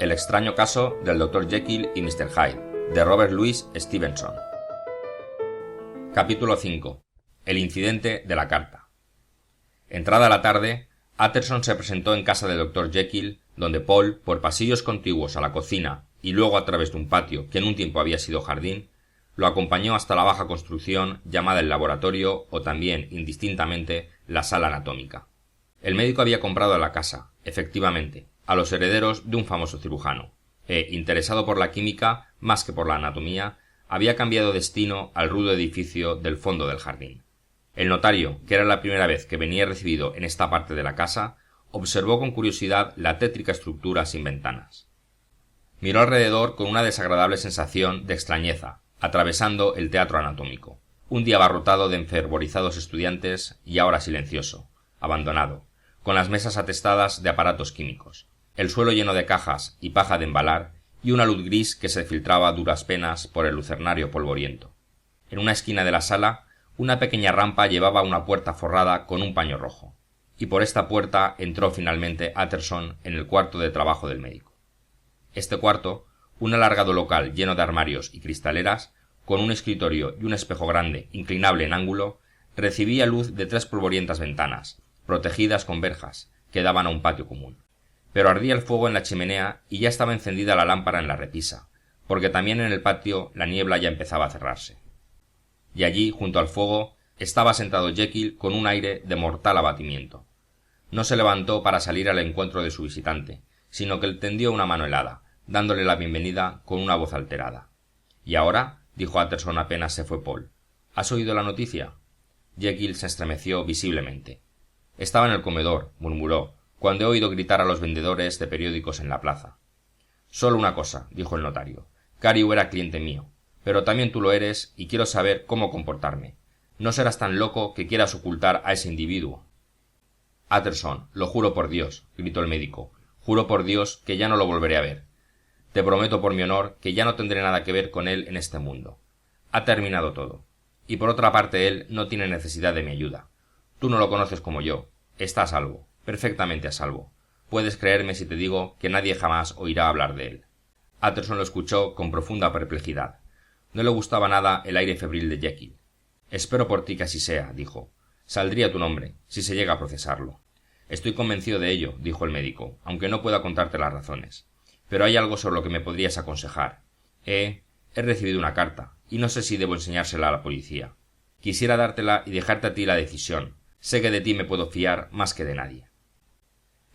El extraño caso del Dr. Jekyll y Mr. Hyde, de Robert Louis Stevenson. Capítulo 5. El incidente de la carta. Entrada la tarde, Utterson se presentó en casa del Dr. Jekyll, donde Poole, por pasillos contiguos a la cocina y luego a través de un patio que en un tiempo había sido jardín, lo acompañó hasta la baja construcción llamada el laboratorio o también, indistintamente, la sala anatómica. El médico había comprado la casa, efectivamente, a los herederos de un famoso cirujano, e, interesado por la química más que por la anatomía, había cambiado destino al rudo edificio del fondo del jardín. El notario, que era la primera vez que venía recibido en esta parte de la casa, observó con curiosidad la tétrica estructura sin ventanas. Miró alrededor con una desagradable sensación de extrañeza, atravesando el teatro anatómico, un día abarrotado de enfervorizados estudiantes y ahora silencioso, abandonado, con las mesas atestadas de aparatos químicos, el suelo lleno de cajas y paja de embalar y una luz gris que se filtraba a duras penas por el lucernario polvoriento. En una esquina de la sala, una pequeña rampa llevaba a una puerta forrada con un paño rojo, y por esta puerta entró finalmente Utterson en el cuarto de trabajo del médico. Este cuarto, un alargado local lleno de armarios y cristaleras, con un escritorio y un espejo grande inclinable en ángulo, recibía luz de 3 polvorientas ventanas, protegidas con verjas, que daban a un patio común. Pero ardía el fuego en la chimenea y ya estaba encendida la lámpara en la repisa, porque también en el patio la niebla ya empezaba a cerrarse. Y allí, junto al fuego, estaba sentado Jekyll con un aire de mortal abatimiento. No se levantó para salir al encuentro de su visitante, sino que le tendió una mano helada, dándole la bienvenida con una voz alterada. —¿Y ahora? —dijo Utterson apenas se fue Poole—. ¿Has oído la noticia? Jekyll se estremeció visiblemente. —Estaba en el comedor —murmuró—, cuando he oído gritar a los vendedores de periódicos en la plaza. —Solo una cosa —dijo el notario—. Carew era cliente mío, pero también tú lo eres y quiero saber cómo comportarme. No serás tan loco que quieras ocultar a ese individuo. —Utterson, lo juro por Dios —gritó el médico—, juro por Dios que ya no lo volveré a ver. Te prometo por mi honor que ya no tendré nada que ver con él en este mundo. Ha terminado todo. Y por otra parte él no tiene necesidad de mi ayuda. Tú no lo conoces como yo. Está a salvo, perfectamente a salvo. Puedes creerme si te digo que nadie jamás oirá hablar de él. Utterson lo escuchó con profunda perplejidad. No le gustaba nada el aire febril de Jekyll. Espero por ti que así sea, dijo. Saldría tu nombre, si se llega a procesarlo. Estoy convencido de ello, dijo el médico, aunque no pueda contarte las razones. Pero hay algo sobre lo que me podrías aconsejar. He recibido una carta, y no sé si debo enseñársela a la policía. Quisiera dártela y dejarte a ti la decisión. Sé que de ti me puedo fiar más que de nadie.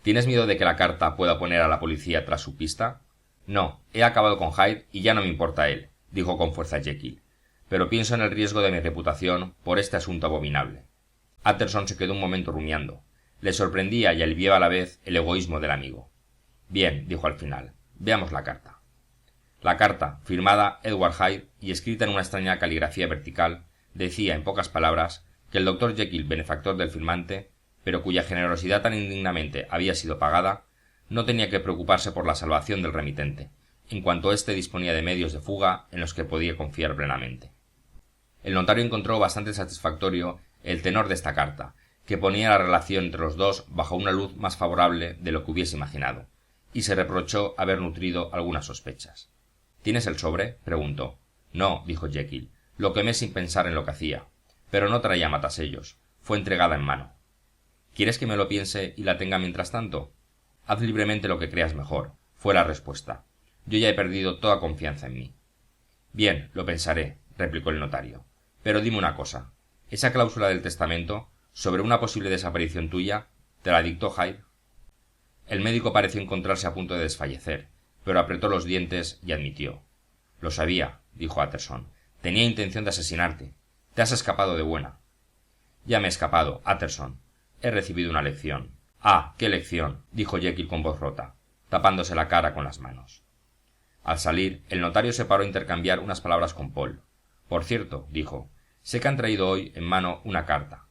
¿Tienes miedo de que la carta pueda poner a la policía tras su pista? No, he acabado con Hyde y ya no me importa él, dijo con fuerza Jekyll. Pero pienso en el riesgo de mi reputación por este asunto abominable. Utterson se quedó un momento rumiando. Le sorprendía y aliviaba a la vez el egoísmo del amigo. Bien, dijo al final. Veamos la carta. La carta, firmada Edward Hyde y escrita en una extraña caligrafía vertical, decía en pocas palabras que el Dr. Jekyll, benefactor del firmante, pero cuya generosidad tan indignamente había sido pagada, no tenía que preocuparse por la salvación del remitente, en cuanto éste disponía de medios de fuga en los que podía confiar plenamente. El notario encontró bastante satisfactorio el tenor de esta carta, que ponía la relación entre los dos bajo una luz más favorable de lo que hubiese imaginado, y se reprochó haber nutrido algunas sospechas. ¿Tienes el sobre? Preguntó. No, dijo Jekyll, lo quemé sin pensar en lo que hacía, pero no traía matasellos. Fue entregada en mano. ¿Quieres que me lo piense y la tenga mientras tanto? Haz libremente lo que creas mejor, fue la respuesta. Yo ya he perdido toda confianza en mí. Bien, lo pensaré, replicó el notario. Pero dime una cosa. ¿Esa cláusula del testamento, sobre una posible desaparición tuya, te la dictó Hyde? El médico pareció encontrarse a punto de desfallecer, pero apretó los dientes y admitió. Lo sabía, dijo Utterson. Tenía intención de asesinarte. Te has escapado de buena. Ya me he escapado, Utterson. He recibido una lección. Ah, qué lección, dijo Jekyll con voz rota, tapándose la cara con las manos. Al salir, el notario se paró a intercambiar unas palabras con Poole. Por cierto, dijo, sé que han traído hoy en mano una carta.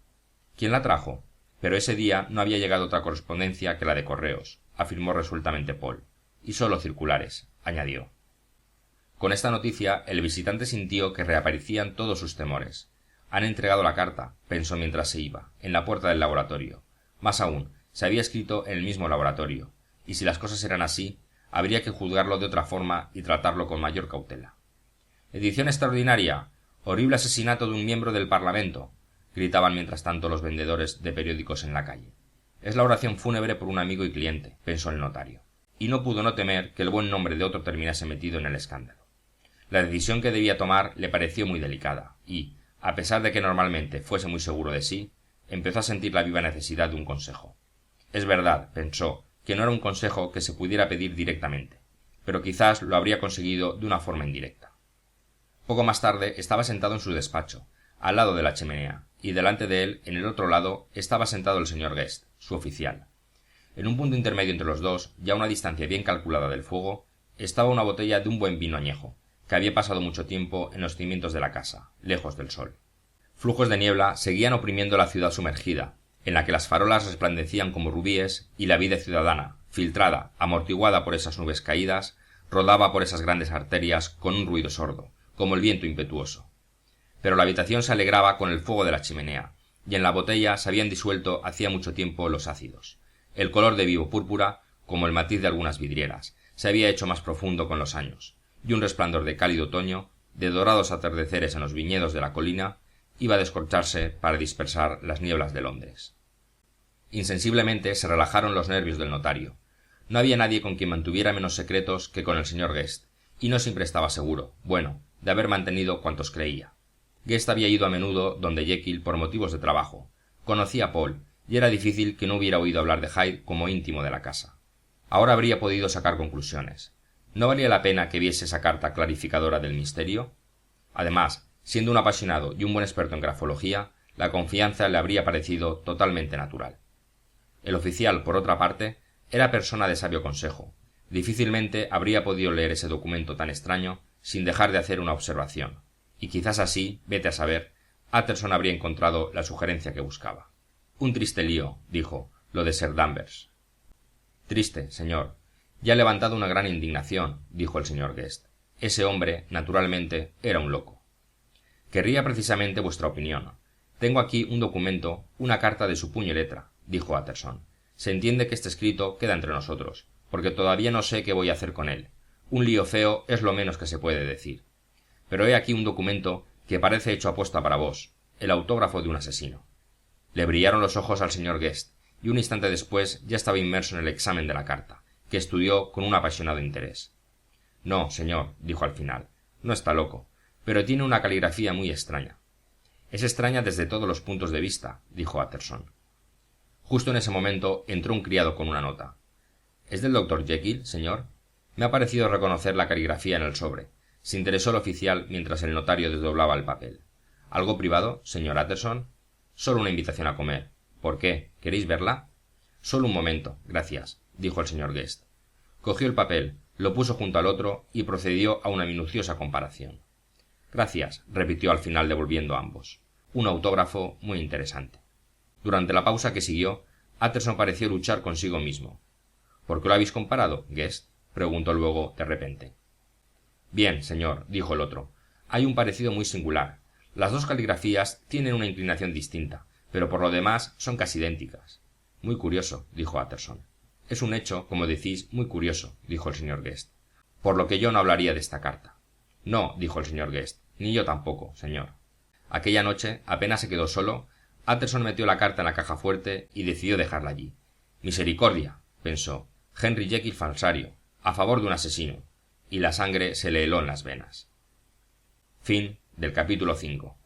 ¿Quién la trajo? Pero ese día no había llegado otra correspondencia que la de correos, afirmó resueltamente Poole. Y solo circulares, añadió. Con esta noticia, el visitante sintió que reaparecían todos sus temores. Han entregado la carta, pensó mientras se iba, en la puerta del laboratorio. Más aún, se había escrito en el mismo laboratorio, y si las cosas eran así, habría que juzgarlo de otra forma y tratarlo con mayor cautela. «Edición extraordinaria. Horrible asesinato de un miembro del Parlamento», gritaban mientras tanto los vendedores de periódicos en la calle. «Es la oración fúnebre por un amigo y cliente», pensó el notario, y no pudo no temer que el buen nombre de otro terminase metido en el escándalo. La decisión que debía tomar le pareció muy delicada, y, a pesar de que normalmente fuese muy seguro de sí, empezó a sentir la viva necesidad de un consejo. Es verdad, pensó, que no era un consejo que se pudiera pedir directamente, pero quizás lo habría conseguido de una forma indirecta. Poco más tarde estaba sentado en su despacho, al lado de la chimenea, y delante de él, en el otro lado, estaba sentado el señor Guest, su oficial. En un punto intermedio entre los dos, ya a una distancia bien calculada del fuego, estaba una botella de un buen vino añejo, que había pasado mucho tiempo en los cimientos de la casa, lejos del sol. Flujos de niebla seguían oprimiendo la ciudad sumergida, en la que las farolas resplandecían como rubíes y la vida ciudadana, filtrada, amortiguada por esas nubes caídas, rodaba por esas grandes arterias con un ruido sordo, como el viento impetuoso. Pero la habitación se alegraba con el fuego de la chimenea, y en la botella se habían disuelto hacía mucho tiempo los ácidos. El color de vivo púrpura, como el matiz de algunas vidrieras, se había hecho más profundo con los años, y un resplandor de cálido otoño, de dorados atardeceres en los viñedos de la colina, iba a descorcharse para dispersar las nieblas de Londres. Insensiblemente se relajaron los nervios del notario. No había nadie con quien mantuviera menos secretos que con el señor Guest, y no siempre estaba seguro, bueno, de haber mantenido cuantos creía. Guest había ido a menudo donde Jekyll por motivos de trabajo. Conocía a Paul, y era difícil que no hubiera oído hablar de Hyde como íntimo de la casa. Ahora habría podido sacar conclusiones. ¿No valía la pena que viese esa carta clarificadora del misterio? Además, siendo un apasionado y un buen experto en grafología, la confianza le habría parecido totalmente natural. El oficial, por otra parte, era persona de sabio consejo. Difícilmente habría podido leer ese documento tan extraño sin dejar de hacer una observación, y quizás así, vete a saber, Utterson habría encontrado la sugerencia que buscaba. Un triste lío, dijo, lo de Sir Danvers. Triste, señor. Ya ha levantado una gran indignación, dijo el señor Guest. Ese hombre, naturalmente, era un loco. Querría precisamente vuestra opinión. Tengo aquí un documento, una carta de su puño y letra, dijo Utterson. Se entiende que este escrito queda entre nosotros, porque todavía no sé qué voy a hacer con él. Un lío feo es lo menos que se puede decir. Pero he aquí un documento que parece hecho aposta para vos, el autógrafo de un asesino. Le brillaron los ojos al señor Guest, y un instante después ya estaba inmerso en el examen de la carta, que estudió con un apasionado interés. No, señor, dijo al final, no está loco, pero tiene una caligrafía muy extraña. Es extraña desde todos los puntos de vista, dijo Utterson. Justo en ese momento entró un criado con una nota. ¿Es del doctor Jekyll, señor? Me ha parecido reconocer la caligrafía en el sobre. Se interesó el oficial mientras el notario desdoblaba el papel. ¿Algo privado, señor Utterson? Solo una invitación a comer. ¿Por qué? ¿Queréis verla? Solo un momento, gracias, dijo el señor Guest. Cogió el papel, lo puso junto al otro y procedió a una minuciosa comparación. Gracias, repitió al final devolviendo ambos. Un autógrafo muy interesante. Durante la pausa que siguió, Utterson pareció luchar consigo mismo. ¿Por qué lo habéis comparado, Guest? Preguntó luego de repente. Bien, señor, dijo el otro. Hay un parecido muy singular. Las dos caligrafías tienen una inclinación distinta, pero por lo demás son casi idénticas. Muy curioso, dijo Utterson. Es un hecho, como decís, muy curioso, dijo el señor Guest. Por lo que yo no hablaría de esta carta. No, dijo el señor Guest, ni yo tampoco, señor. Aquella noche, apenas se quedó solo, Utterson metió la carta en la caja fuerte y decidió dejarla allí. Misericordia, pensó. Henry Jekyll falsario, a favor de un asesino, y la sangre se le heló en las venas. Fin del capítulo 5.